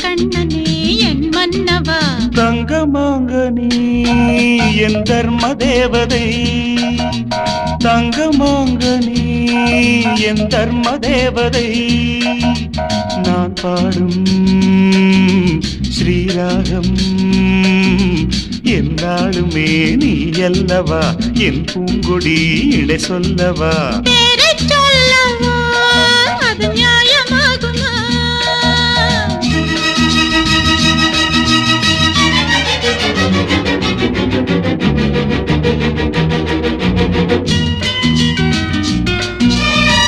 கண்ணனே என் மன்னவா தங்கமாங்கனி என் தர்ம தேவதை தங்கமாங்கனி என் தர்ம தேவதை நான் பாடும் ஸ்ரீராகம் என்னாலுமே நீ அல்லவா என் பூங்கொடி இடை சொல்லவா